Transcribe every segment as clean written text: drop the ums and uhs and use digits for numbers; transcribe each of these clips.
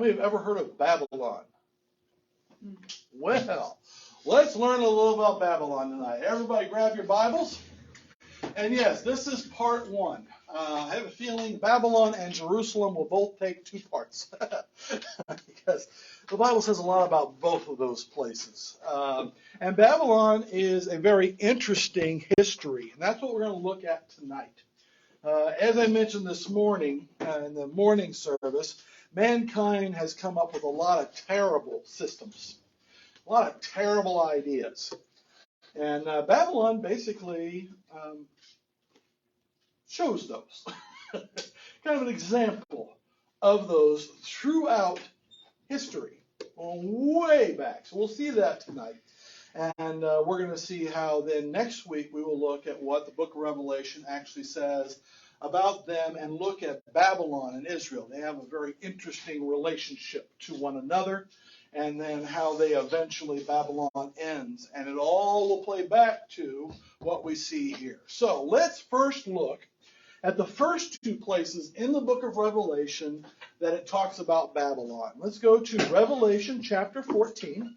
many have ever heard of Babylon? Well, let's learn a little about Babylon tonight. Everybody grab your Bibles. And yes, this is part one. I have a feeling Babylon and Jerusalem will both take 2 parts. Because the Bible says a lot about both of those places. And Babylon is a very interesting history. And that's what we're going to look at tonight. As I mentioned this morning in the morning service, mankind has come up with a lot of terrible systems, a lot of terrible ideas. And Babylon basically shows those. Kind of an example of those throughout history, way back. So we'll see that tonight. And we're going to see how then next week we will look at what the book of Revelation actually says about them and look at Babylon and Israel. They have a very interesting relationship to one another, and then how they eventually, Babylon ends. And it all will play back to what we see here. So let's first look at the first 2 places in the book of Revelation that it talks about Babylon. Let's go to Revelation chapter 14.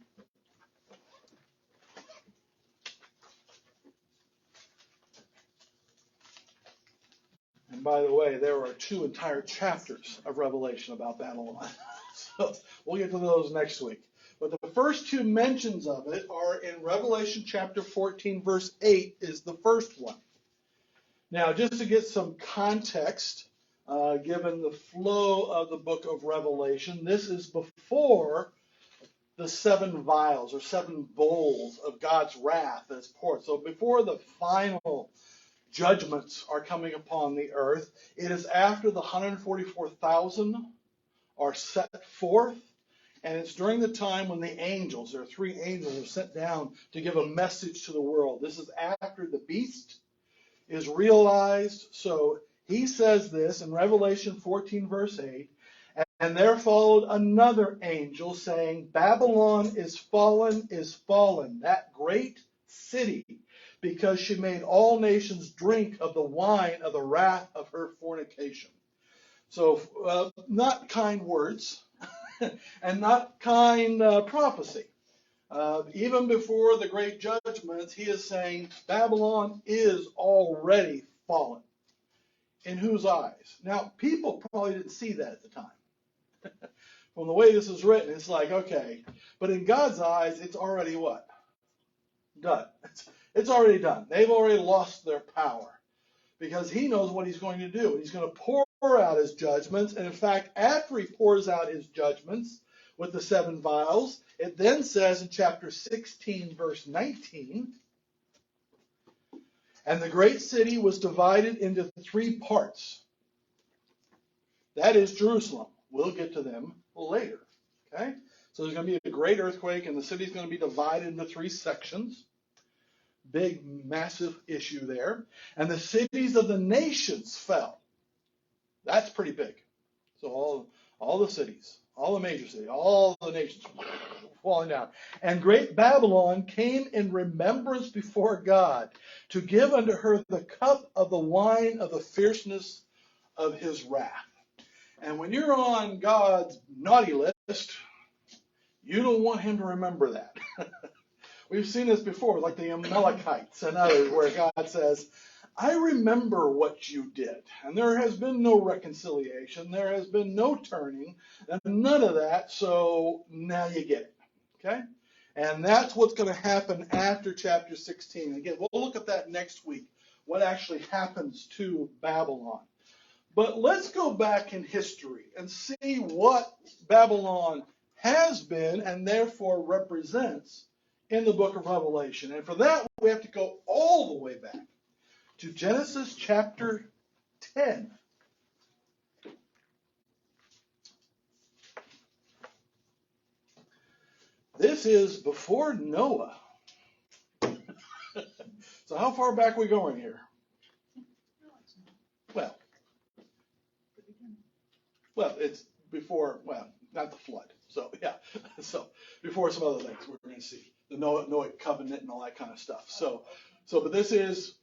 And by the way, there are 2 entire chapters of Revelation about Babylon. So we'll get to those next week. But the first 2 mentions of it are in Revelation chapter 14, verse 8 is the first one. Now, just to get some context, given the flow of the book of Revelation, this is before the 7 vials or 7 bowls of God's wrath that's poured. So before the final judgments are coming upon the earth, it is after the 144,000 are set forth, and it's during the time when the angels, there are 3 angels, are sent down to give a message to the world. This is after the beast is realized. So he says this in Revelation 14, verse 8, and there followed another angel saying, Babylon is fallen, that great city, because she made all nations drink of the wine of the wrath of her fornication. So not kind words and not kind prophecy. Even before the great judgments, he is saying Babylon is already fallen. In whose eyes? Now, people probably didn't see that at the time. From the way this is written, it's like, okay. But in God's eyes, it's already what? Done. It's already done. They've already lost their power. Because he knows what he's going to do. He's going to pour out his judgments. And in fact, after he pours out his judgments with the 7 vials, it then says in chapter 16, verse 19, and the great city was divided into 3 parts. That is Jerusalem. We'll get to them later. Okay? So there's going to be a great earthquake, and the city's going to be divided into 3 sections. Big, massive issue there. And the cities of the nations fell. That's pretty big. So all the cities, all the major cities, all the nations falling down. And great Babylon came in remembrance before God to give unto her the cup of the wine of the fierceness of his wrath. And when you're on God's naughty list, you don't want him to remember that. We've seen this before, like the Amalekites and others, where God says, I remember what you did. And there has been no reconciliation. There has been no turning. And none of that. So now you get it. Okay? And that's what's going to happen after chapter 16. Again, we'll look at that next week, what actually happens to Babylon. But let's go back in history and see what Babylon has been and therefore represents in the book of Revelation. And for that, we have to go all the way back to Genesis chapter 10. This is before Noah. So how far back are we going here? Well, it's before, not the flood. So, yeah. So, before some other things we're going to see. The Noahic covenant and all that kind of stuff. But this is,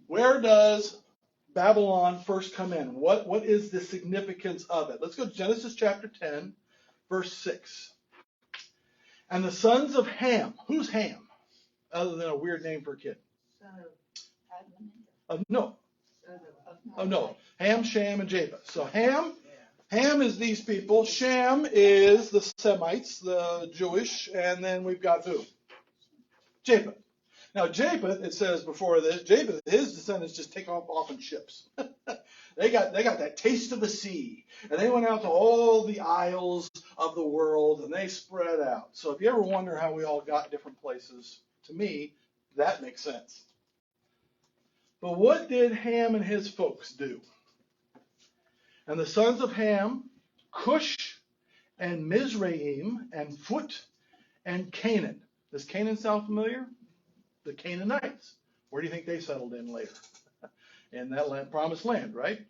where does Babylon first come in? What is the significance of it? Let's go to Genesis chapter 10, verse 6. And the sons of Ham. Who's Ham? Other than a weird name for a kid. No. Oh, no. Ham, Shem, and Japheth. So Ham is these people. Shem is the Semites, the Jewish. And then we've got who? Japheth. Now, Japheth, it says before this, Japheth, his descendants just take off in ships. They got that taste of the sea. And they went out to all the isles of the world, and they spread out. So if you ever wonder how we all got different places, to me, that makes sense. But what did Ham and his folks do? And the sons of Ham, Cush and Mizraim and Phut and Canaan. Does Canaan sound familiar? The Canaanites. Where do you think they settled in later? In that land, promised land, right?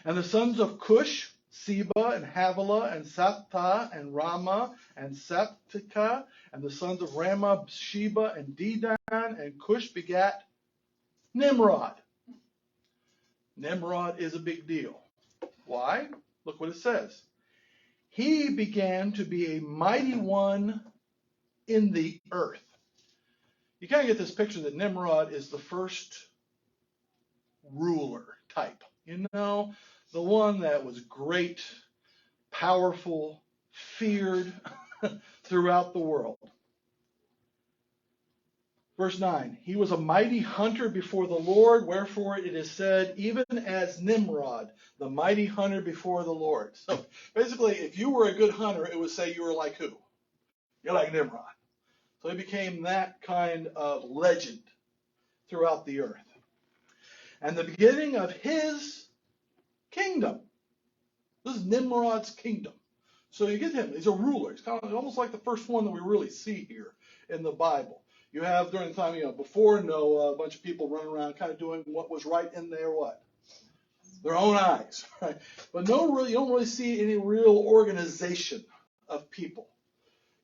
And the sons of Cush, Seba and Havilah and Saptah and Ramah and Saptikah. And the sons of Ramah, Sheba and Dedan. And Cush begat Nimrod. Nimrod is a big deal. Why? Look what it says. He began to be a mighty one in the earth. You kind of get this picture that Nimrod is the first ruler type. You know, the one that was great, powerful, feared throughout the world. Verse 9, he was a mighty hunter before the Lord, wherefore it is said, even as Nimrod, the mighty hunter before the Lord. So basically, if you were a good hunter, it would say you were like who? You're like Nimrod. So he became that kind of legend throughout the earth. And the beginning of his kingdom. This is Nimrod's kingdom. So you get him. He's a ruler. He's kind of almost like the first one that we really see here in the Bible. You have during the time, before Noah, a bunch of people running around kind of doing what was right in their what? Their own eyes. Right? But you don't really see any real organization of people.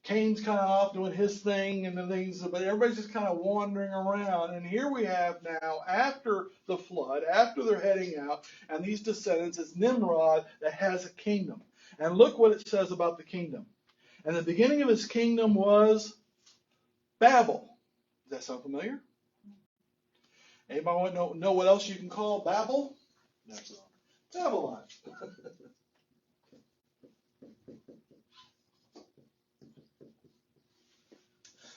Cain's kind of off doing his thing and the things, but everybody's just kind of wandering around. And here we have now, after the flood, after they're heading out, and these descendants, it's Nimrod that has a kingdom. And look what it says about the kingdom. And the beginning of his kingdom was Babel. Does that sound familiar? Anybody want to know what else you can call Babel? Babylon.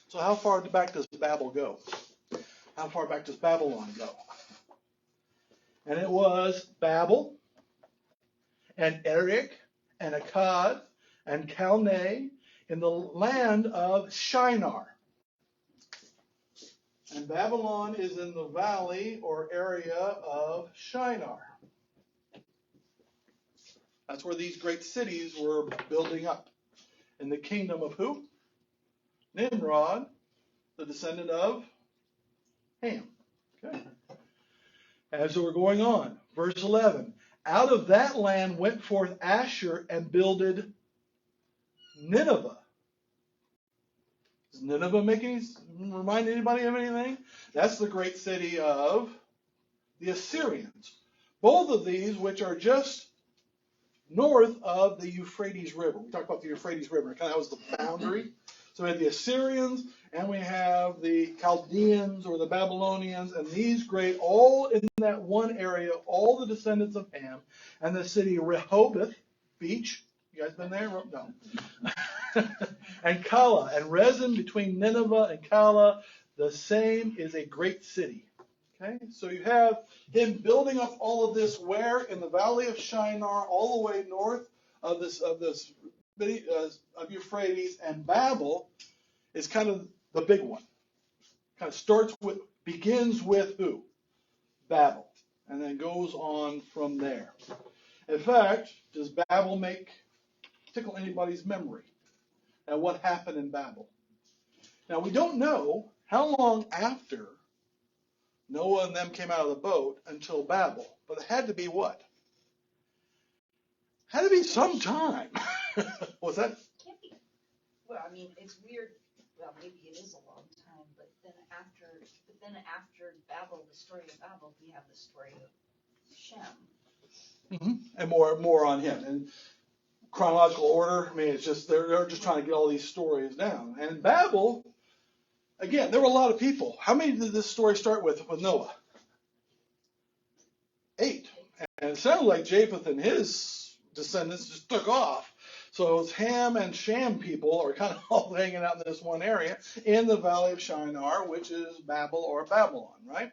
So how far back does Babel go? How far back does Babylon go? And it was Babel, and Erech, and Akkad, and Calneh in the land of Shinar. And Babylon is in the valley or area of Shinar. That's where these great cities were building up. In the kingdom of who? Nimrod, the descendant of Ham. Okay. As we're going on, verse 11. Out of that land went forth Asher and builded Nineveh. Does Nineveh remind anybody of anything? That's the great city of the Assyrians. Both of these, which are just north of the Euphrates River. We talked about the Euphrates River. It kind of was the boundary. So we have the Assyrians, and we have the Chaldeans or the Babylonians, and these great, all in that one area, all the descendants of Ham, and the city Rehoboth Beach. You guys been there? No. And Kala, and Rezin between Nineveh and Kala, the same is a great city. Okay, so you have him building up all of this where? In the valley of Shinar, all the way north of Euphrates, and Babel is kind of the big one. Kind of begins with who? Babel, and then goes on from there. In fact, does Babel tickle anybody's memory? Now, what happened in Babel? Now, we don't know how long after Noah and them came out of the boat until Babel, but it had to be what? Had to be some time. Was that? Well, I mean, it's weird. Well, maybe it is a long time, but then after Babel, the story of Babel, we have the story of Shem. And more on him. And chronological order, I mean, it's just, they're just trying to get all these stories down. And Babel, again, there were a lot of people. How many did this story start with Noah? 8. And it sounded like Japheth and his descendants just took off. So it's Ham and Shem people are kind of all hanging out in this one area in the valley of Shinar, which is Babel or Babylon, right?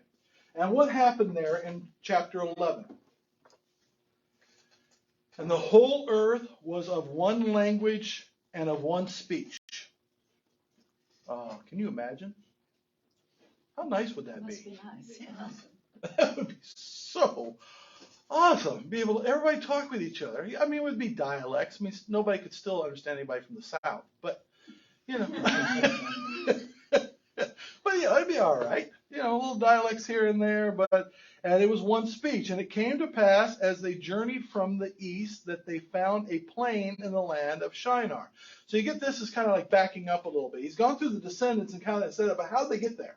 And what happened there in chapter 11? And the whole earth was of one language and of one speech. Can you imagine? How nice would that be? Must be nice, yeah. That would be so awesome. Be able to everybody talk with each other. I mean, it would be dialects. I mean, nobody could still understand anybody from the South, but you know. But yeah, it'd be all right. You know, little dialects here and there, and it was one speech. And it came to pass as they journeyed from the east that they found a plain in the land of Shinar. So you get this is kind of like backing up a little bit. He's gone through the descendants and kind of said about how they get there,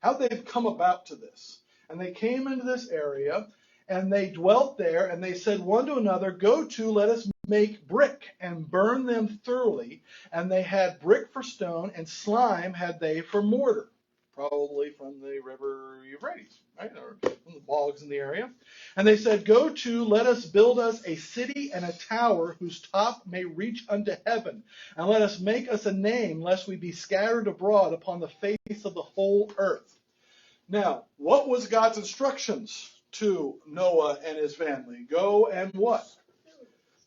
how they've come about to this. And they came into this area and they dwelt there and they said one to another, go to, let us make brick and burn them thoroughly. And they had brick for stone and slime had they for mortar. Probably from the river Euphrates, right, or from the bogs in the area. And they said, go to, let us build us a city and a tower whose top may reach unto heaven. And let us make us a name, lest we be scattered abroad upon the face of the whole earth. Now, what was God's instructions to Noah and his family? Go and what?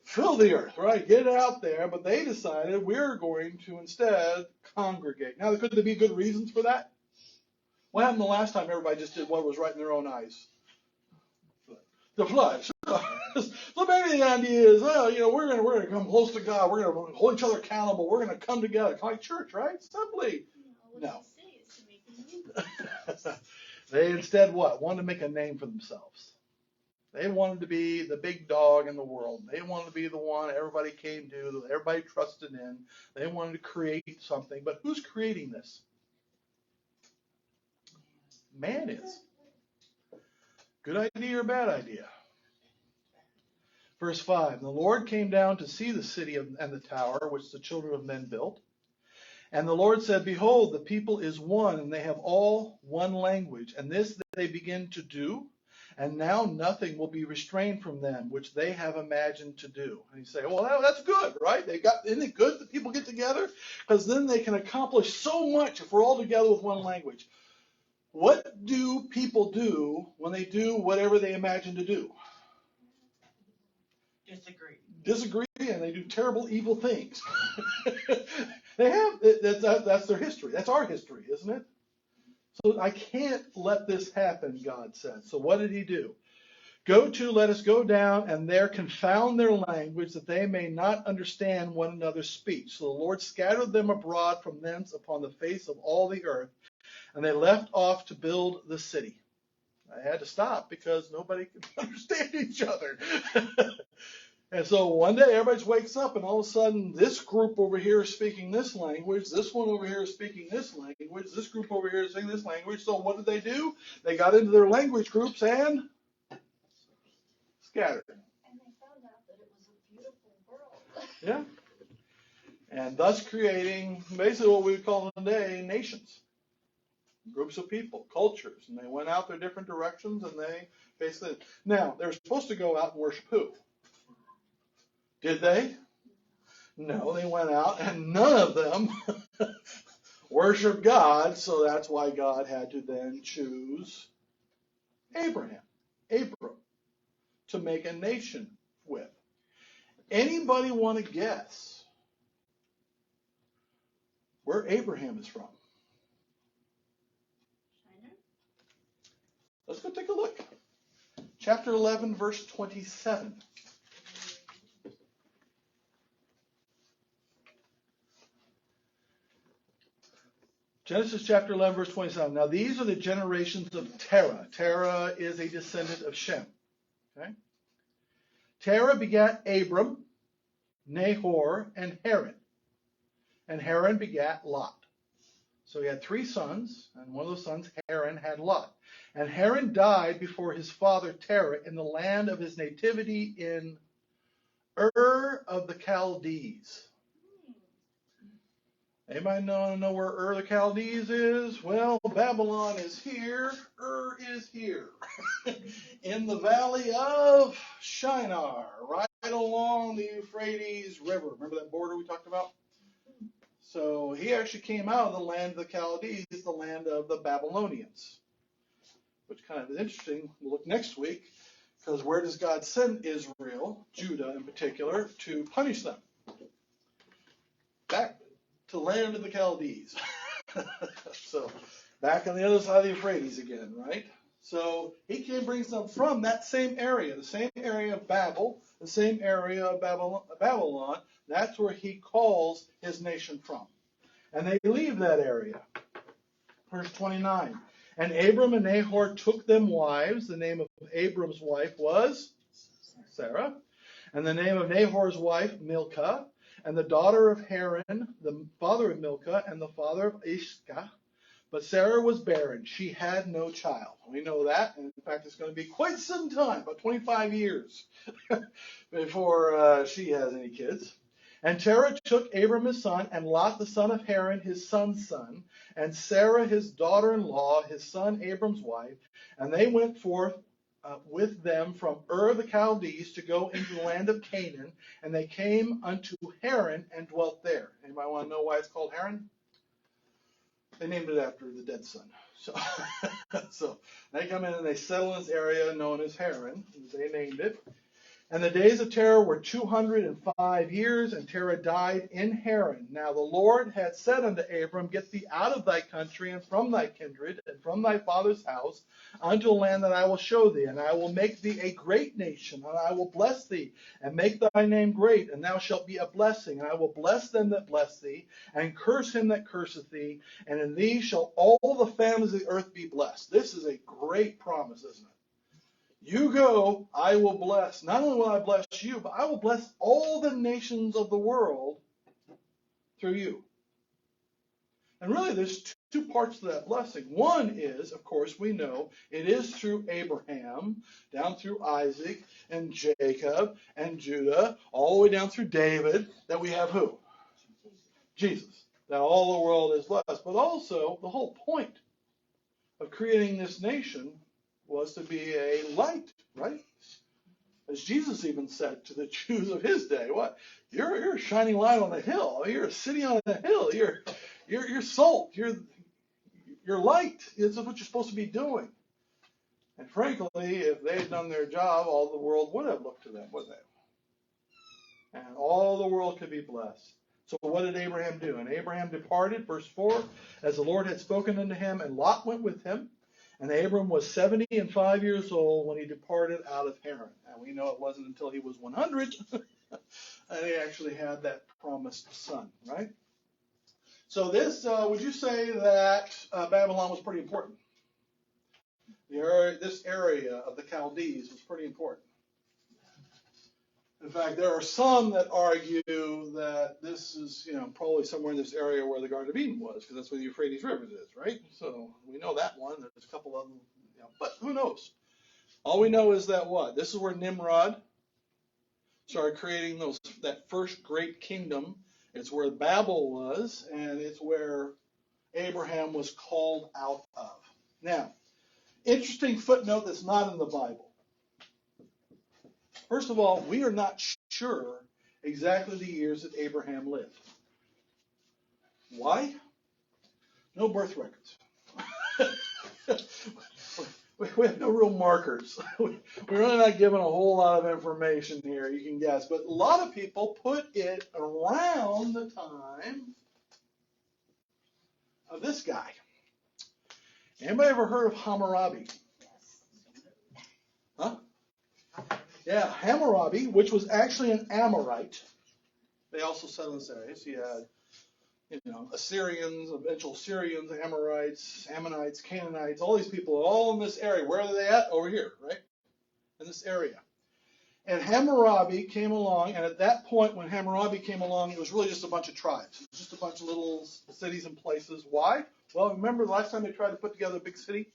Fill the earth, right? Get it out there. But they decided we're going to instead congregate. Now, could there be good reasons for that? What happened the last time everybody just did what was right in their own eyes? The flood. So maybe the idea is, well, you know, we're gonna come close to God. We're gonna hold each other accountable. We're gonna come together, like church, right? Simply, no. They instead what? Wanted to make a name for themselves. They wanted to be the big dog in the world. They wanted to be the one everybody came to, that everybody trusted in. They wanted to create something. But who's creating this? Man is. Good idea or bad idea? Verse 5, the Lord came down to see the city and the tower which the children of men built. And the Lord said, behold, the people is one, and they have all one language. And this they begin to do, and now nothing will be restrained from them, which they have imagined to do. And you say, well, that's good, right? Isn't it good that people get together? Because then they can accomplish so much if we're all together with one language. What do people do when they do whatever they imagine to do? Disagree, and they do terrible, evil things. They have, that's their history. That's our history, isn't it? So I can't let this happen, God said. So what did he do? Go to, let us go down, and there confound their language, that they may not understand one another's speech. So the Lord scattered them abroad from thence upon the face of all the earth, and they left off to build the city. I had to stop because nobody could understand each other. And so one day everybody wakes up and all of a sudden this group over here is speaking this language, this one over here is speaking this language, this group over here is speaking this language. So what did they do? They got into their language groups and scattered. And they found out that it was a beautiful world. Yeah. And thus creating basically what we would call today nations. Groups of people, cultures. And they went out their different directions and they basically, now they're supposed to go out and worship who? Did they? No, they went out and none of them worshiped God, so that's why God had to then choose Abram, to make a nation with. Anybody want to guess where Abraham is from? China? Let's go take a look. Chapter 11, verse 27. Genesis chapter 11, verse 27. Now these are the generations of Terah. Terah is a descendant of Shem. Okay? Terah begat Abram, Nahor, and Haran. And Haran begat Lot. So he had 3 sons, and one of those sons, Haran, had Lot. And Haran died before his father Terah in the land of his nativity in Ur of the Chaldees. Anybody know where Ur of the Chaldees is? Well, Babylon is here. Ur is here. In the valley of Shinar, right along the Euphrates River. Remember that border we talked about? So he actually came out of the land of the Chaldees, the land of the Babylonians. Which kind of is interesting. We'll look next week, because where does God send Israel, Judah in particular, to punish them? Back to the land of the Chaldees. So back on the other side of the Euphrates again, right? So he brings them from that same area, the same area of Babel, the same area of Babylon. That's where he calls his nation from. And they leave that area. Verse 29. And Abram and Nahor took them wives. The name of Abram's wife was Sarah. And the name of Nahor's wife, Milcah. And the daughter of Haran, the father of Milcah, and the father of Iscah. But Sarah was barren. She had no child. We know that. And in fact, it's going to be quite some time, about 25 years, before she has any kids. And Terah took Abram his son, and Lot the son of Haran his son's son, and Sarah his daughter-in-law, his son Abram's wife, and they went forth with them from Ur of the Chaldees to go into the land of Canaan, and they came unto Haran and dwelt there. Anybody want to know why it's called Haran? They named it after the dead son. So they come in and they settle in this area known as Haran. They named it. And the days of Terah were 205 years, and Terah died in Haran. Now the Lord had said unto Abram, Get thee out of thy country, and from thy kindred, and from thy father's house, unto a land that I will show thee. And I will make thee a great nation, and I will bless thee, and make thy name great, and thou shalt be a blessing. And I will bless them that bless thee, and curse him that curseth thee. And in thee shall all the families of the earth be blessed. This is a great promise, isn't it? You go, I will bless. Not only will I bless you, but I will bless all the nations of the world through you. And really, there's 2 parts to that blessing. One is, of course, we know it is through Abraham, down through Isaac and Jacob and Judah, all the way down through David, that we have who? Jesus. That all the world is blessed. But also, the whole point of creating this nation was to be a light, right? As Jesus even said to the Jews of his day, what? You're a shining light on a hill. You're a city on a hill. You're salt. You're light. It's what you're supposed to be doing. And frankly, if they had done their job, all the world would have looked to them, wouldn't they? And all the world could be blessed. So what did Abraham do? And Abraham departed, verse 4, as the Lord had spoken unto him, and Lot went with him. And Abram was 75 years old when he departed out of Haran. And we know it wasn't until he was 100 that he actually had that promised son, right? So this, would you say that Babylon was pretty important? This area of the Chaldees was pretty important. In fact, there are some that argue that this is, probably somewhere in this area where the Garden of Eden was, because that's where the Euphrates River is, right? So we know that one. There's a couple of them, but who knows? All we know is that what? This is where Nimrod started creating that first great kingdom. It's where Babel was, and it's where Abraham was called out of. Now, interesting footnote that's not in the Bible. First of all, we are not sure exactly the years that Abraham lived. Why? No birth records. We have no real markers. We're really not given a whole lot of information here, you can guess. But a lot of people put it around the time of this guy. Anybody ever heard of Hammurabi? Huh? Yeah, Hammurabi, which was actually an Amorite. They also settled in this area. So you had, Assyrians, eventual Syrians, Amorites, Ammonites, Canaanites, all these people, all in this area. Where are they at? Over here, right? In this area. And Hammurabi came along, and at that point when Hammurabi came along, it was really just a bunch of tribes. It was just a bunch of little cities and places. Why? Well, remember the last time they tried to put together a big city?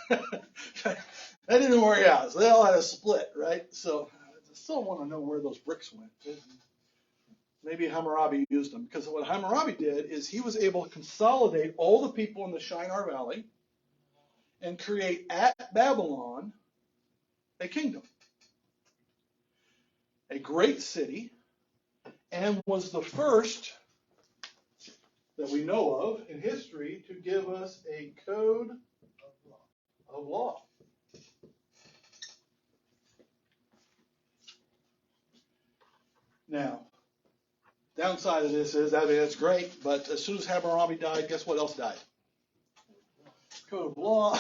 That didn't work out. So they all had a split, right? So I still want to know where those bricks went. Maybe Hammurabi used them, because what Hammurabi did is he was able to consolidate all the people in the Shinar Valley and create at Babylon a kingdom, a great city, and was the first that we know of in history to give us a code of law. Now, downside of this is, I mean, it's great, but as soon as Hammurabi died, guess what else died? Code of law,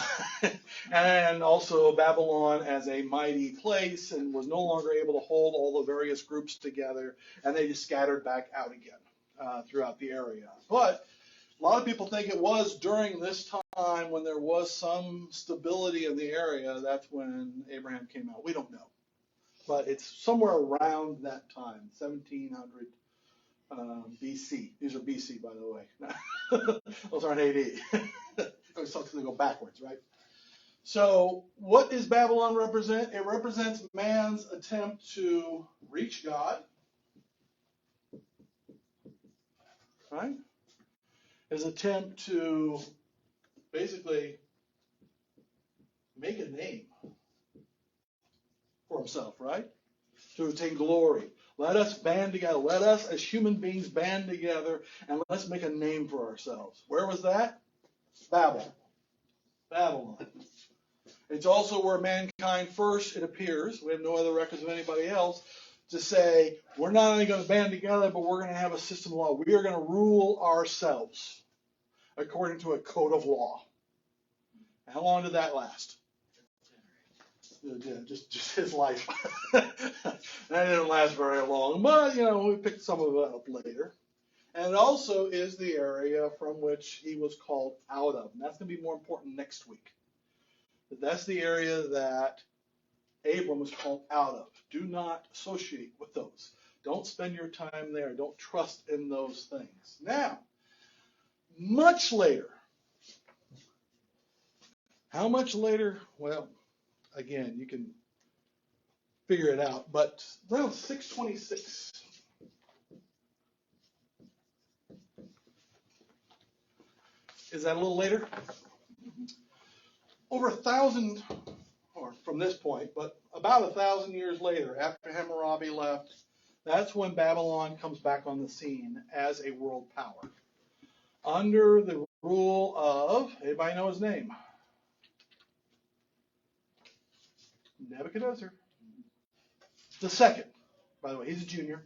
and also Babylon as a mighty place, and was no longer able to hold all the various groups together, and they just scattered back out again throughout the area. But a lot of people think it was during this time when there was some stability in the area, that's when Abraham came out. We don't know. But it's somewhere around that time, 1700 BC. These are BC, by the way. Those aren't AD. Always thought they go backwards, right? So what does Babylon represent? It represents man's attempt to reach God, right? His attempt to basically make a name for himself, right? To attain glory. Let us band together. Let us as human beings band together and let's make a name for ourselves. Where was that? Babel. Babylon. It's also where mankind first, it appears, we have no other records of anybody else, to say, we're not only going to band together, but we're going to have a system of law. We are going to rule ourselves according to a code of law. How long did that last? Yeah, just his life. That didn't last very long, but we picked some of it up later. And it also is the area from which he was called out of. And that's going to be more important next week. But that's the area that Abram was called out of. Do not associate with those. Don't spend your time there. Don't trust in those things. Now, much later. How much later? Well, again, you can figure it out. But around 626. Is that a little later? Over 1,000, or from this point, but about 1,000 years later, after Hammurabi left, that's when Babylon comes back on the scene as a world power. Under the rule of, anybody know his name? Nebuchadnezzar. The second, by the way, he's a junior.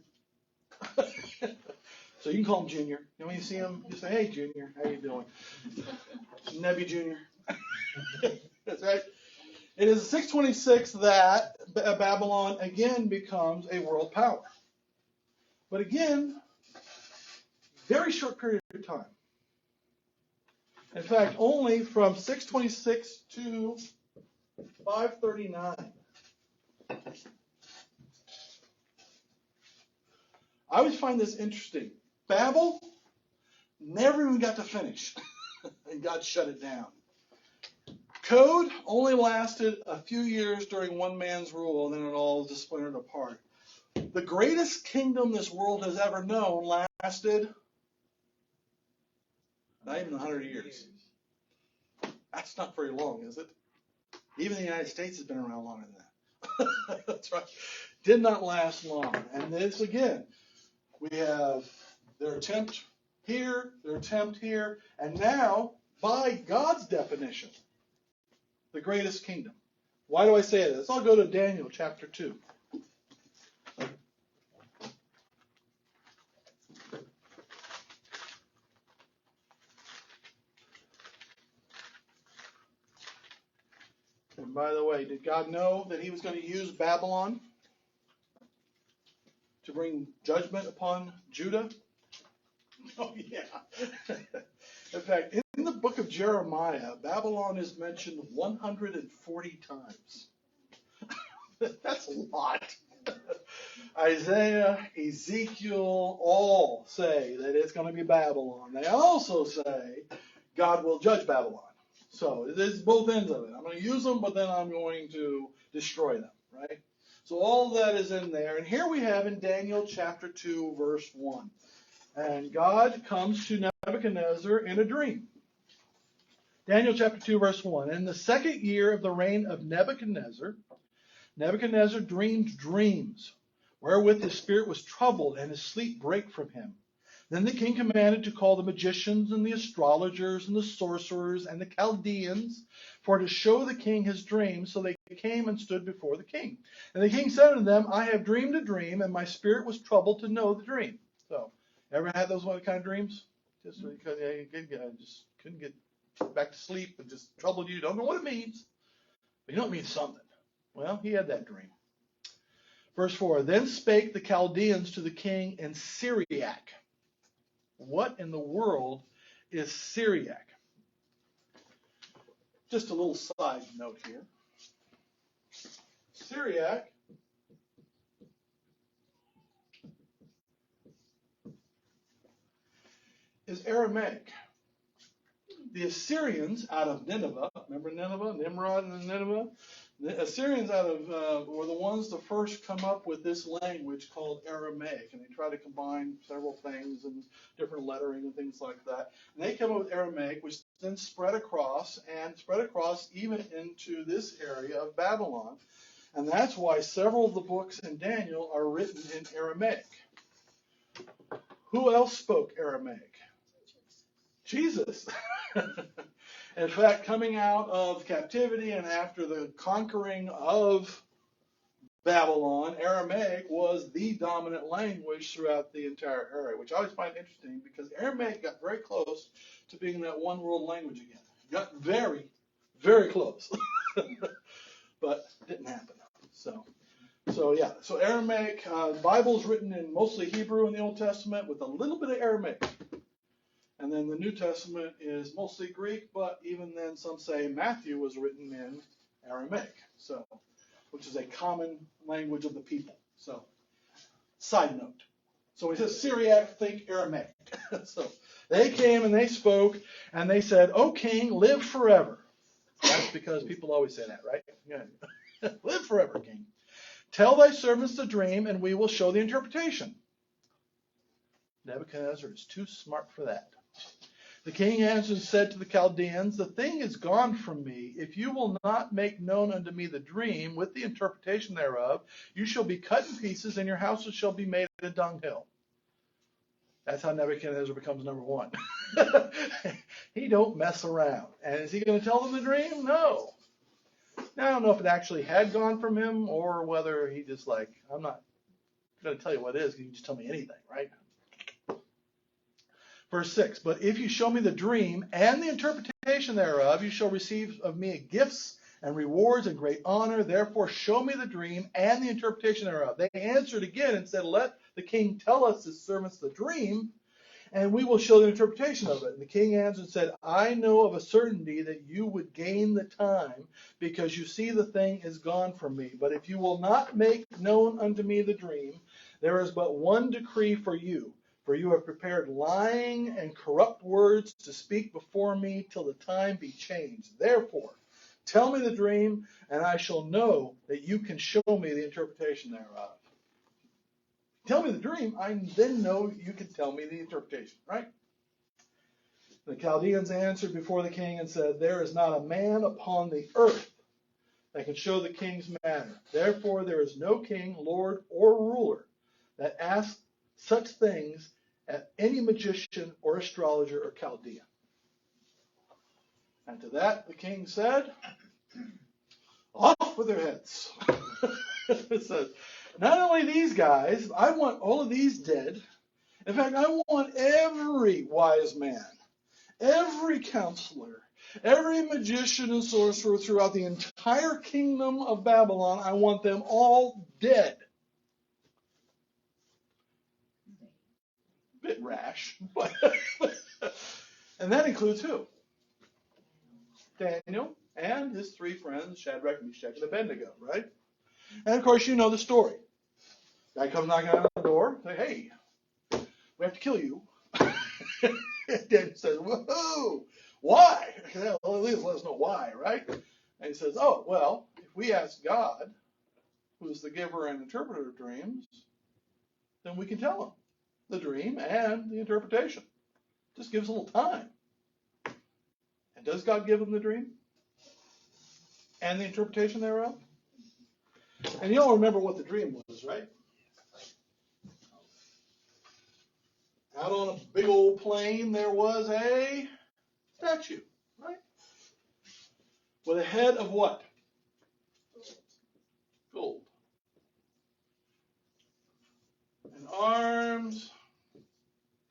So you can call him Junior. When you see him, you say, hey, Junior, how you doing? Nebu Junior. That's right. It is 626 that Babylon again becomes a world power. But again, very short period of time. In fact, only from 626 to 539. I always find this interesting. Babel never even got to finish, and God shut it down. Code only lasted a few years during one man's rule, and then it all just splintered apart. The greatest kingdom this world has ever known lasted not even 100 years. That's not very long, is it? Even the United States has been around longer than that. That's right. Did not last long. And this, again, we have their attempt here, and now, by God's definition, the greatest kingdom. Why do I say this? I'll go to Daniel chapter 2. And by the way, did God know that he was going to use Babylon to bring judgment upon Judah? Oh, yeah. In fact, in the book of Jeremiah, Babylon is mentioned 140 times. That's a lot. Isaiah, Ezekiel, all say that it's going to be Babylon. They also say God will judge Babylon. So it's both ends of it. I'm going to use them, but then I'm going to destroy them, right? So all that is in there. And here we have in Daniel chapter 2, verse 1. And God comes to Nebuchadnezzar in a dream. Daniel chapter 2, verse 1. In the second year of the reign of Nebuchadnezzar, Nebuchadnezzar dreamed dreams, wherewith his spirit was troubled, and his sleep brake from him. Then the king commanded to call the magicians and the astrologers and the sorcerers and the Chaldeans, for to show the king his dream. So they came and stood before the king. And the king said unto them, I have dreamed a dream, and my spirit was troubled to know the dream. So, ever had those kind of dreams? Just because you just couldn't get back to sleep and just troubled you. Don't know what it means, but you know it means something. Well, he had that dream. Verse 4, then spake the Chaldeans to the king in Syriac. What in the world is Syriac? Just a little side note here. Syriac is Aramaic. The Assyrians out of Nineveh, remember Nineveh, Nimrod and Nineveh? The Assyrians were the ones to first come up with this language called Aramaic, and they try to combine several things and different lettering and things like that. And they came up with Aramaic, which then spread across even into this area of Babylon. And that's why several of the books in Daniel are written in Aramaic. Who else spoke Aramaic? Jesus. In fact, coming out of captivity and after the conquering of Babylon, Aramaic was the dominant language throughout the entire area, which I always find interesting because Aramaic got very close to being that one world language again. Got very, very close. But didn't happen. So Aramaic, the Bible's written in mostly Hebrew in the Old Testament with a little bit of Aramaic. And then the New Testament is mostly Greek, but even then some say Matthew was written in Aramaic, so which is a common language of the people. So, side note. So when he says Syriac, think Aramaic. So they came and they spoke, and they said, O king, live forever. That's because people always say that, right? Yeah. Live forever, king. Tell thy servants the dream, and we will show the interpretation. Nebuchadnezzar is too smart for that. The king answered and said to the Chaldeans, the thing is gone from me. If you will not make known unto me the dream with the interpretation thereof, you shall be cut in pieces, and your houses shall be made a dunghill. That's how Nebuchadnezzar becomes number one. He don't mess around. And is he going to tell them the dream? No. Now, I don't know if it actually had gone from him or whether he just I'm not going to tell you what it is. You can just tell me anything, right? Verse 6, but if you show me the dream and the interpretation thereof, you shall receive of me gifts and rewards and great honor. Therefore show me the dream and the interpretation thereof. They answered again and said, let the king tell us his servants the dream, and we will show the interpretation of it. And the king answered and said, I know of a certainty that you would gain the time, because you see the thing is gone from me. But if you will not make known unto me the dream, there is but one decree for you. For you have prepared lying and corrupt words to speak before me till the time be changed. Therefore, tell me the dream, and I shall know that you can show me the interpretation thereof. Tell me the dream, I then know you can tell me the interpretation, right? The Chaldeans answered before the king and said, there is not a man upon the earth that can show the king's matter. Therefore, there is no king, lord, or ruler that asks such things at any magician or astrologer or Chaldean. And to that the king said, off with their heads. It says, not only these guys, I want all of these dead. In fact, I want every wise man, every counselor, every magician and sorcerer throughout the entire kingdom of Babylon, I want them all dead. Bit rash. And that includes who? Daniel and his three friends, Shadrach, Meshach, and Abednego, right? And of course, you know the story. Guy comes knocking on the door, say, hey, we have to kill you. Daniel says, whoa, why? Well, at least let us know why, right? And he says, oh, well, if we ask God, who's the giver and interpreter of dreams, then we can tell him the dream and the interpretation. Just give us a little time. And does God give him the dream and the interpretation thereof? And you all remember what the dream was, right? Out on a big old plain, there was a statue, right? With a head of what? Gold. And arms.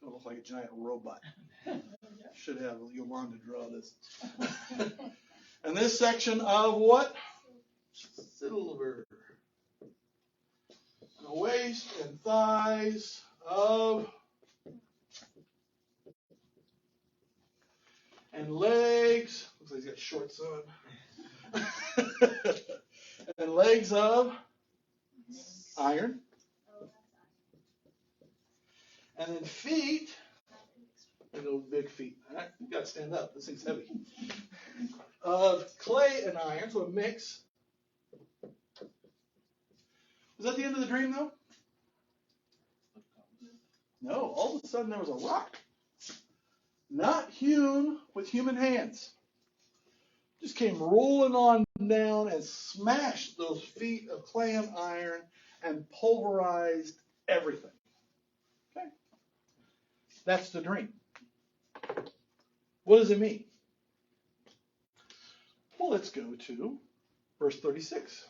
It looks like a giant robot. Should have Yolanda draw this. And this section of what? Silver. And a waist and thighs of, and legs. Looks like he's got shorts on. And legs of iron. And then feet. And those big feet. All right, you got to stand up. This thing's heavy. Of clay and iron, so a mix. Was that the end of the dream, though? No. All of a sudden, there was a rock, not hewn with human hands. Just came rolling on down and smashed those feet of clay and iron and pulverized everything. Okay? That's the dream. What does it mean? Well, let's go to verse 36.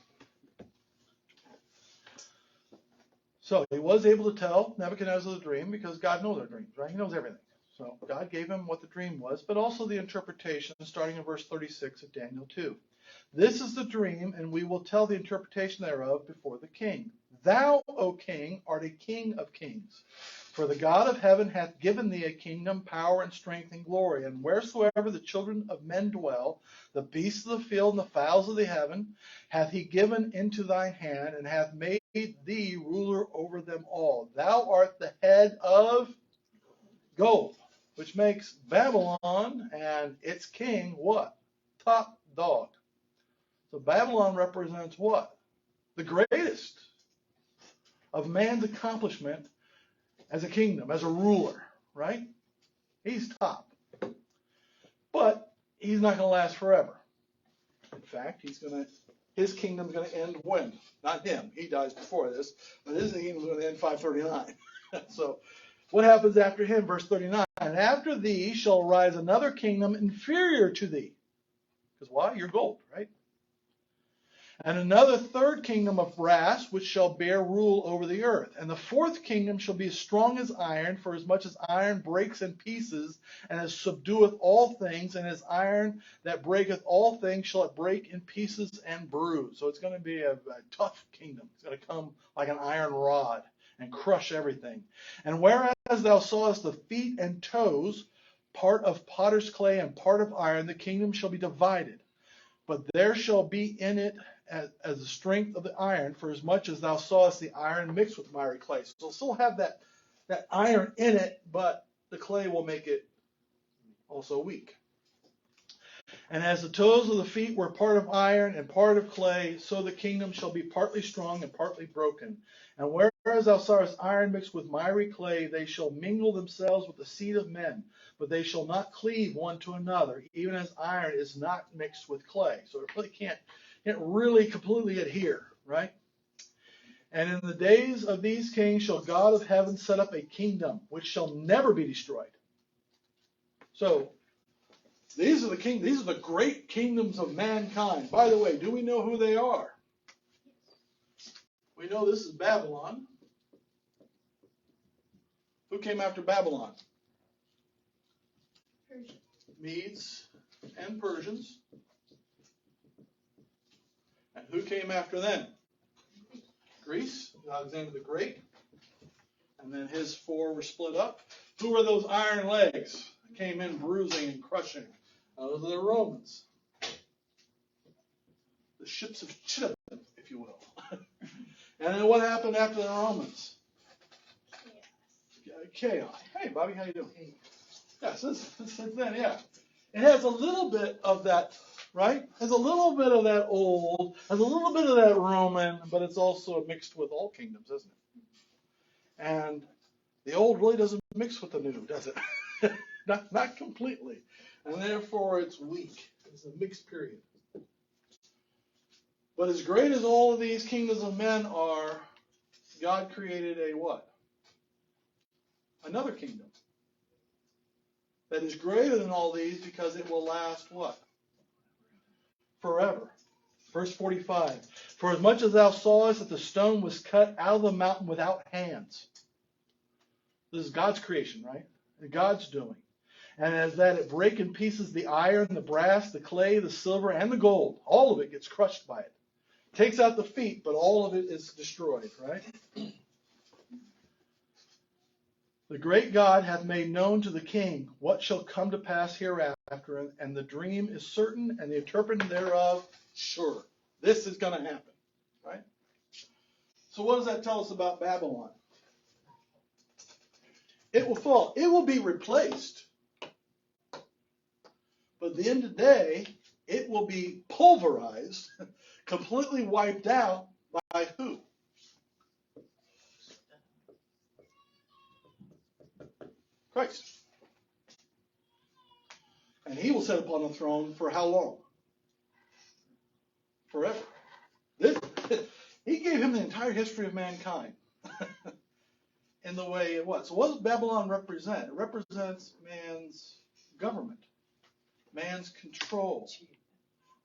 So he was able to tell Nebuchadnezzar the dream because God knows our dreams, right? He knows everything. So God gave him what the dream was, but also the interpretation, starting in verse 36 of Daniel 2. This is the dream, and we will tell the interpretation thereof before the king. Thou, O king, art a king of kings. For the God of heaven hath given thee a kingdom, power, and strength, and glory. And wheresoever the children of men dwell, the beasts of the field and the fowls of the heaven, hath he given into thine hand, and hath made thee ruler over them all. Thou art the head of gold, which makes Babylon and its king what? Top dog. So Babylon represents what? The greatest of man's accomplishment as a kingdom, as a ruler, right? He's top. But he's not going to last forever. In fact, his kingdom's going to end when? Not him. He dies before this. But his kingdom's going to end 539. So what happens after him? Verse 39. And after thee shall rise another kingdom inferior to thee. Because why? You're gold, right? And another third kingdom of brass, which shall bear rule over the earth. And the fourth kingdom shall be as strong as iron, for as much as iron breaks in pieces, and as subdueth all things, and as iron that breaketh all things shall it break in pieces and bruise. So it's going to be a tough kingdom. It's going to come like an iron rod and crush everything. And whereas thou sawest the feet and toes, part of potter's clay and part of iron, the kingdom shall be divided. But there shall be in it as the strength of the iron, for as much as thou sawest the iron mixed with miry clay. So it'll still have that iron in it, but the clay will make it also weak. And as the toes of the feet were part of iron and part of clay, so the kingdom shall be partly strong and partly broken. And whereas thou sawest iron mixed with miry clay, they shall mingle themselves with the seed of men, but they shall not cleave one to another, even as iron is not mixed with clay. So it really can't really completely adhere, right? And in the days of these kings shall God of heaven set up a kingdom which shall never be destroyed. So these are the great kingdoms of mankind. By the way, do we know who they are? We know this is Babylon. Who came after Babylon? Persian. Medes and Persians. And who came after them? Greece, Alexander the Great. And then his four were split up. Who were those iron legs that came in bruising and crushing? Those are the Romans. The ships of Chittagong, if you will. And then what happened after the Romans? Chaos. Hey, Bobby, how you doing? Yeah, since then, yeah. It has a little bit of that, right? Has a little bit of that old, has a little bit of that Roman, but it's also mixed with all kingdoms, isn't it? And the old really doesn't mix with the new, does it? not completely. And therefore it's weak. It's a mixed period. But as great as all of these kingdoms of men are, God created a what? Another kingdom that is greater than all these because it will last what? Forever. Verse 45. For as much as thou sawest that the stone was cut out of the mountain without hands. This is God's creation, right? God's doing. And as that it break in pieces the iron, the brass, the clay, the silver, and the gold. All of it gets crushed by it. Takes out the feet, but all of it is destroyed, right? The great God hath made known to the king what shall come to pass hereafter, and the dream is certain, and the interpreting thereof sure. This is going to happen, right? So what does that tell us about Babylon? It will fall. It will be replaced. But at the end of the day, it will be pulverized, completely wiped out by who? Christ. And he will sit upon the throne for how long? Forever. He gave him the entire history of mankind in the way it was. So what does Babylon represent? It represents man's government, man's control,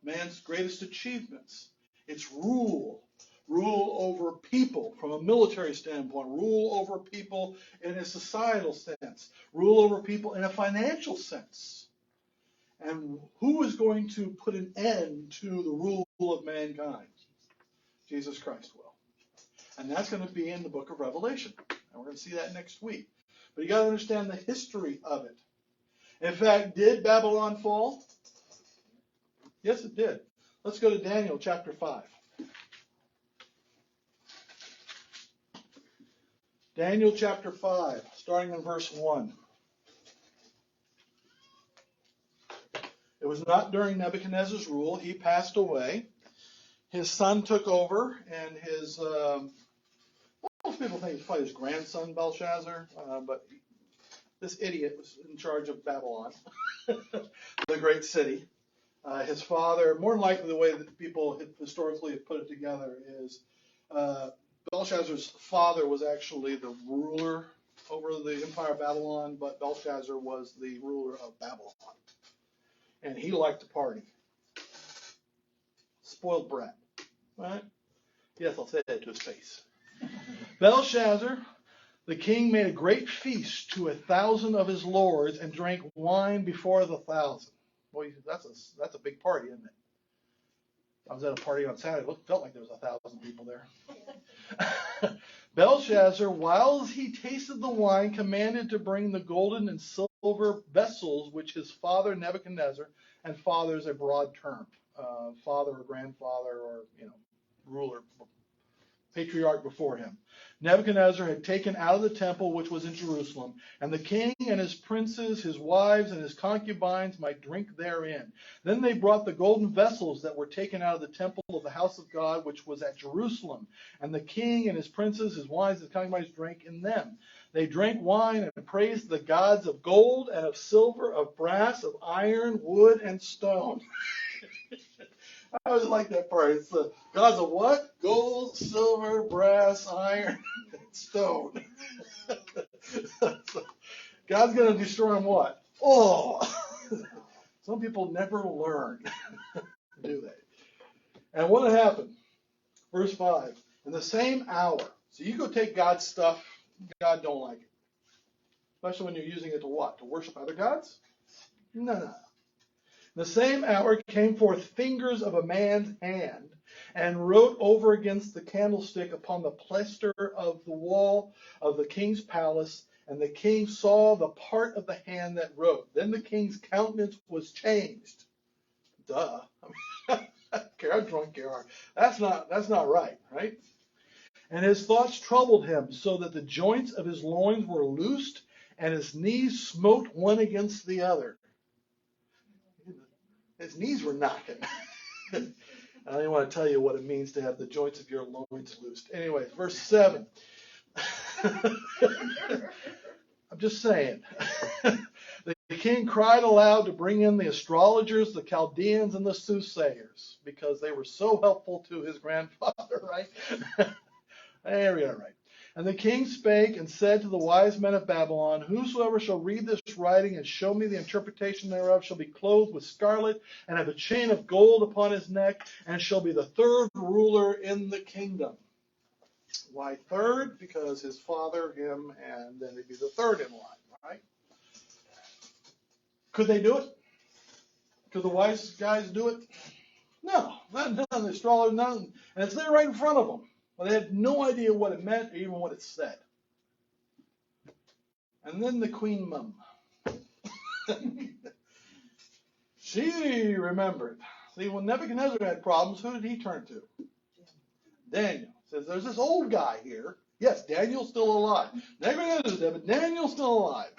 man's greatest achievements. It's rule over people from a military standpoint, rule over people in a societal sense, rule over people in a financial sense. And who is going to put an end to the rule of mankind? Jesus Christ will. And that's going to be in the book of Revelation. And we're going to see that next week. But you got to understand the history of it. In fact, did Babylon fall? Yes, it did. Let's go to Daniel chapter 5. Daniel chapter 5, starting in verse 1. It was not during Nebuchadnezzar's rule. He passed away. His son took over, and his, most people think it's probably his grandson, Belshazzar, but this idiot was in charge of Babylon, the great city. His father, more than likely the way that people historically have put it together is Belshazzar's father was actually the ruler over the empire of Babylon, but Belshazzar was the ruler of Babylon. And he liked to party. Spoiled brat. Right? Yes, I'll say that to his face. Belshazzar, the king, made a great feast to 1,000 of his lords and drank wine before the 1,000. Boy, that's a big party, isn't it? I was at a party on Saturday. It felt like there was 1,000 people there. Belshazzar, while he tasted the wine, commanded to bring the golden and silver vessels which his father Nebuchadnezzar, and father is a broad term, father or grandfather or ruler, patriarch before him. Nebuchadnezzar had taken out of the temple which was in Jerusalem, and the king and his princes, his wives, and his concubines might drink therein. Then they brought the golden vessels that were taken out of the temple of the house of God, which was at Jerusalem, and the king and his princes, his wives, and his concubines drank in them. They drank wine and praised the gods of gold and of silver, of brass, of iron, wood, and stone. I always like that part. It's the gods of what? Gold, silver, brass, iron, and stone. God's going to destroy them what? Oh! Some people never learn, do they? And what happened? Verse 5. In the same hour. So you go take God's stuff, God don't like it. Especially when you're using it to what? To worship other gods? No. The same hour came forth fingers of a man's hand, and wrote over against the candlestick upon the plaster of the wall of the king's palace, and the king saw the part of the hand that wrote. Then the king's countenance was changed. Duh. I'm drunk, KR. That's not right, right? And his thoughts troubled him, so that the joints of his loins were loosed, and his knees smote one against the other. His knees were knocking. I don't even want to tell you what it means to have the joints of your loins loosed. Anyway, verse 7. I'm just saying. The king cried aloud to bring in the astrologers, the Chaldeans, and the soothsayers, because they were so helpful to his grandfather, right? There we are, right. And the king spake and said to the wise men of Babylon, whosoever shall read this writing and show me the interpretation thereof shall be clothed with scarlet and have a chain of gold upon his neck, and shall be the third ruler in the kingdom. Why third? Because his father, him, and then he'd be the third in line, right? Could they do it? Could the wise guys do it? No, none. The astrologers, none. And it's there right in front of them. But they had no idea what it meant or even what it said. And then the queen mum. She remembered. See, when Nebuchadnezzar had problems, who did he turn to? Daniel. Says, there's this old guy here. Yes, Daniel's still alive. Nebuchadnezzar's dead, but Daniel's still alive.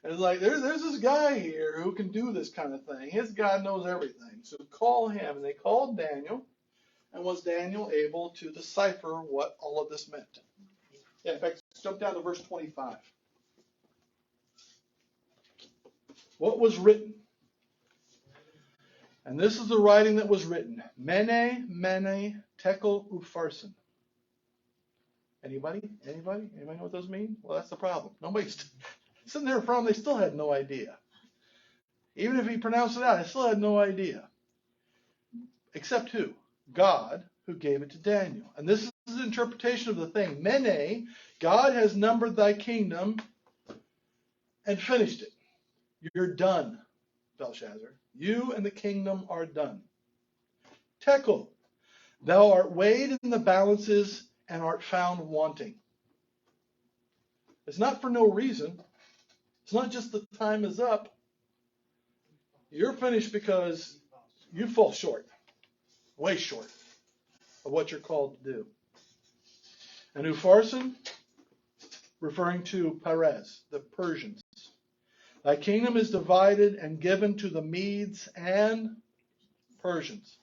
And it's like, there's this guy here who can do this kind of thing. His God knows everything. So call him. And they called Daniel. And was Daniel able to decipher what all of this meant? Yeah, in fact, jump down to verse 25. What was written? And this is the writing that was written. Mene, mene, tekel, upharsin. Anybody? Anybody know what those mean? Well, that's the problem. Nobody's sitting there in front of them. They still had no idea. Even if he pronounced it out, they still had no idea. Except who? God, who gave it to Daniel. And this is the interpretation of the thing. Mene, God has numbered thy kingdom and finished it. You're done, Belshazzar. You and the kingdom are done. Tekel, thou art weighed in the balances and art found wanting. It's not for no reason. It's not just the time is up. You're finished because you fall short, way short of what you're called to do. And Upharsin, referring to Perez, the Persians. Thy kingdom is divided and given to the Medes and Persians.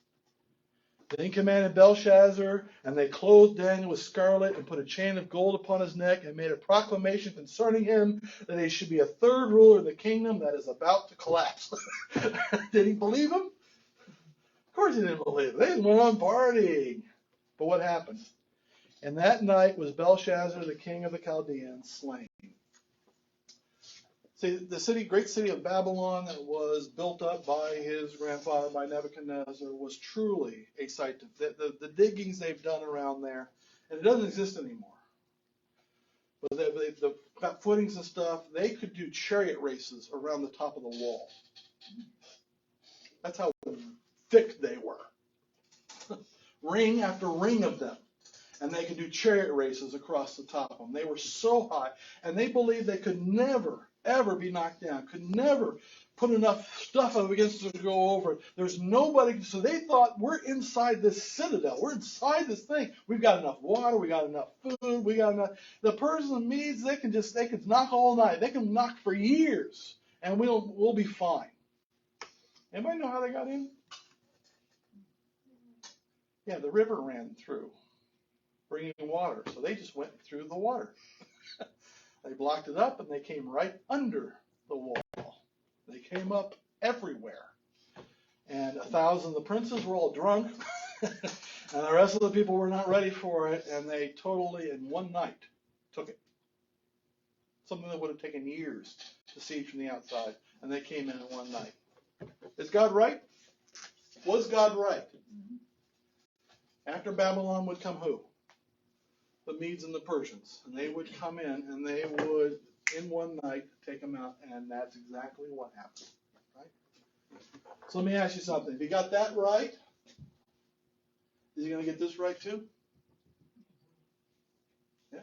Then commanded Belshazzar, and they clothed Daniel with scarlet and put a chain of gold upon his neck and made a proclamation concerning him that he should be a third ruler of the kingdom that is about to collapse. Did he believe him? Of course he didn't believe him. They went on partying. But what happened? And that night was Belshazzar, the king of the Chaldeans, slain. See, the great city of Babylon that was built up by his grandfather, by Nebuchadnezzar, was truly a sight. The diggings they've done around there, and it doesn't exist anymore. But the footings and stuff, they could do chariot races around the top of the wall. That's how thick they were. Ring after ring of them. And they could do chariot races across the top of them. They were so high. And they believed they could never, ever be knocked down. Could never put enough stuff up against it to go over it. There's nobody. So they thought, we're inside this citadel. We're inside this thing. We've got enough water. We got enough food. We got enough. The Persians and Medes, they can knock all night. They can knock for years. And we'll be fine. Anybody know how they got in? Yeah, the river ran through, bringing water. So they just went through the water. They blocked it up, and they came right under the wall. They came up everywhere. And 1,000 of the princes were all drunk, and the rest of the people were not ready for it, and they totally, in one night, took it. Something that would have taken years to siege from the outside, and they came in one night. Is God right? Was God right? After Babylon would come who? The Medes and the Persians. And they would come in, and they would, in one night, take them out. And that's exactly what happened. Right? So let me ask you something. If you got that right, is he going to get this right too? Yeah?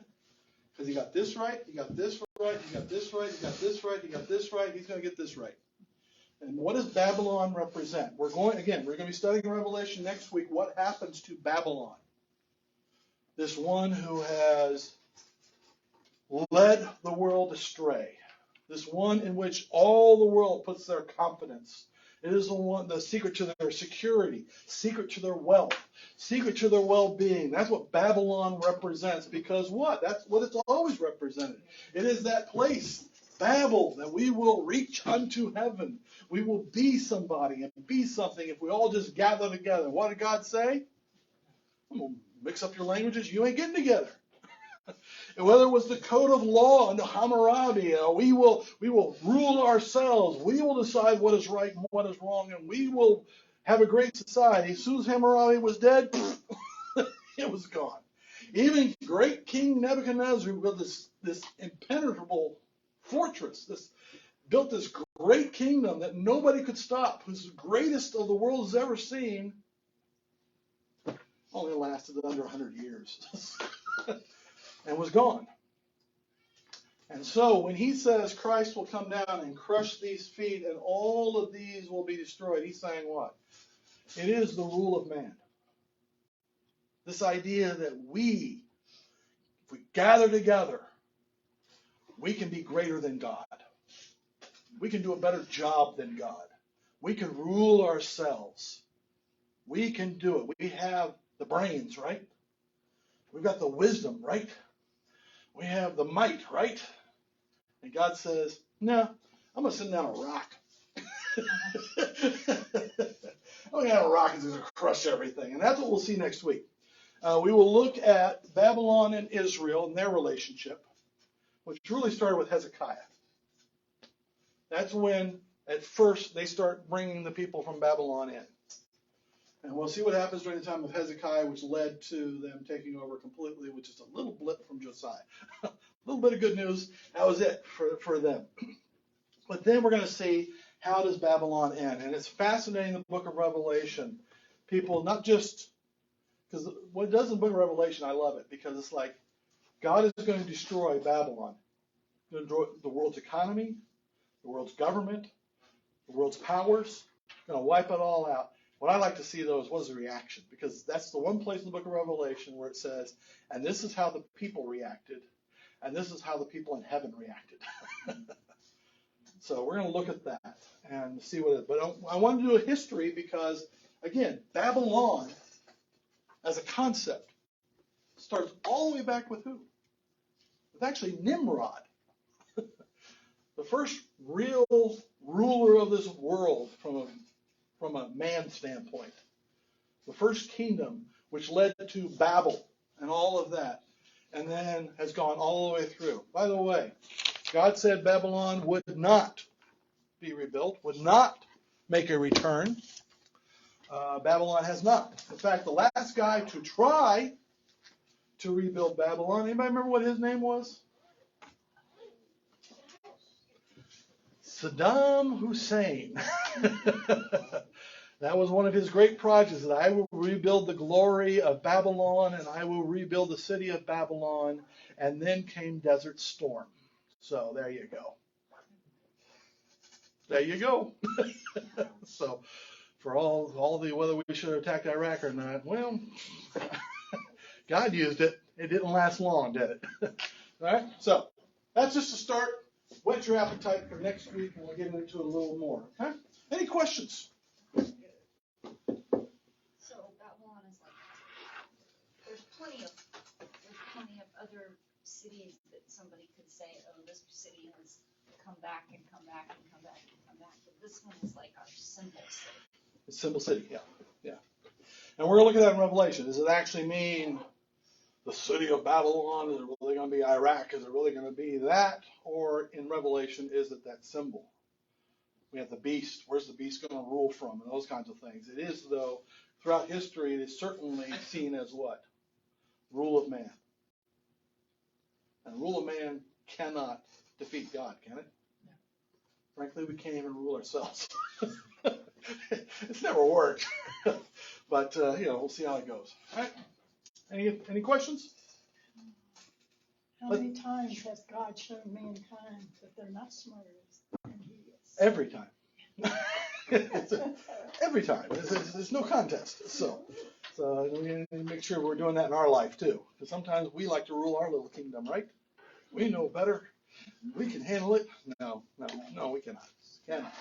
Because he got this right, he got this right, he got this right, he got this right, he got this right, he's going to get this right. And what does Babylon represent? We're going to be studying Revelation next week. What happens to Babylon? This one who has led the world astray. This one in which all the world puts their confidence. It is the secret to their security, secret to their wealth, secret to their well-being. That's what Babylon represents, because what? That's what it's always represented. It is that place, Babel, that we will reach unto heaven. We will be somebody and be something if we all just gather together. What did God say? I'm going to mix up your languages. You ain't getting together. And whether it was the code of law and the Hammurabi, we will rule ourselves. We will decide what is right and what is wrong, and we will have a great society. As soon as Hammurabi was dead, it was gone. Even great King Nebuchadnezzar built this impenetrable fortress, built this great kingdom that nobody could stop, who's the greatest of the world has ever seen, only lasted under 100 years. And was gone. And so when he says Christ will come down and crush these feet and all of these will be destroyed, he's saying what? It is the rule of man. This idea that if we gather together, we can be greater than God. We can do a better job than God. We can rule ourselves. We can do it. We have the brains, right? We've got the wisdom, right? We have the might, right? And God says, no, I'm going to send down a rock. I'm going to have a rock that's going to crush everything. And that's what we'll see next week. We will look at Babylon and Israel and their relationship, which really started with Hezekiah. That's when, at first, they start bringing the people from Babylon in. And we'll see what happens during the time of Hezekiah, which led to them taking over completely, which is a little blip from Josiah. A little bit of good news. That was it for them. But then we're going to see, how does Babylon end? And it's fascinating, the book of Revelation. People, not just, because what it does in the book of Revelation, I love it, because it's like, God is going to destroy Babylon. He's going to destroy the world's economy, the world's government, the world's powers. Going to wipe it all out. What I like to see, though, is what is the reaction? Because that's the one place in the book of Revelation where it says, and this is how the people reacted, and this is how the people in heaven reacted. So we're going to look at that and see what it is. But I want to do a history because, again, Babylon as a concept starts all the way back with who? With actually Nimrod. The first real ruler of this world from a man standpoint. The first kingdom, which led to Babel and all of that, and then has gone all the way through. By the way, God said Babylon would not be rebuilt, would not make a return. Babylon has not. In fact, the last guy to try to rebuild Babylon, anybody remember what his name was? Saddam Hussein. That was one of his great projects, that I will rebuild the glory of Babylon and I will rebuild the city of Babylon. And then came Desert Storm. So there you go. There you go. So for all the whether we should attack Iraq or not, well, God used it. It didn't last long, did it? All right. So that's just a start. Whet your appetite for next week, and we'll get into it a little more. Okay? Any questions? So Babylon is like, there's plenty of other cities that somebody could say, oh, this city has come back and come back and come back and come back. But this one is like our symbol city. It's symbol city, yeah. And we're going to look at that in Revelation. Does it actually mean the city of Babylon? Is it really going to be Iraq? Is it really going to be that? Or in Revelation, is it that symbol? We have the beast. Where's the beast going to rule from? And those kinds of things. It is, though, throughout history, it is certainly seen as what? Rule of man. And rule of man cannot defeat God, can it? No. Frankly, we can't even rule ourselves. It's never worked. But, we'll see how it goes. All right? Any questions? How many times has God shown mankind that they're not smart as he is? Every time. Every time. There's no contest. So we need to make sure we're doing that in our life too. Because sometimes we like to rule our little kingdom, right? We know better. We can handle it. No, we cannot. Cannot.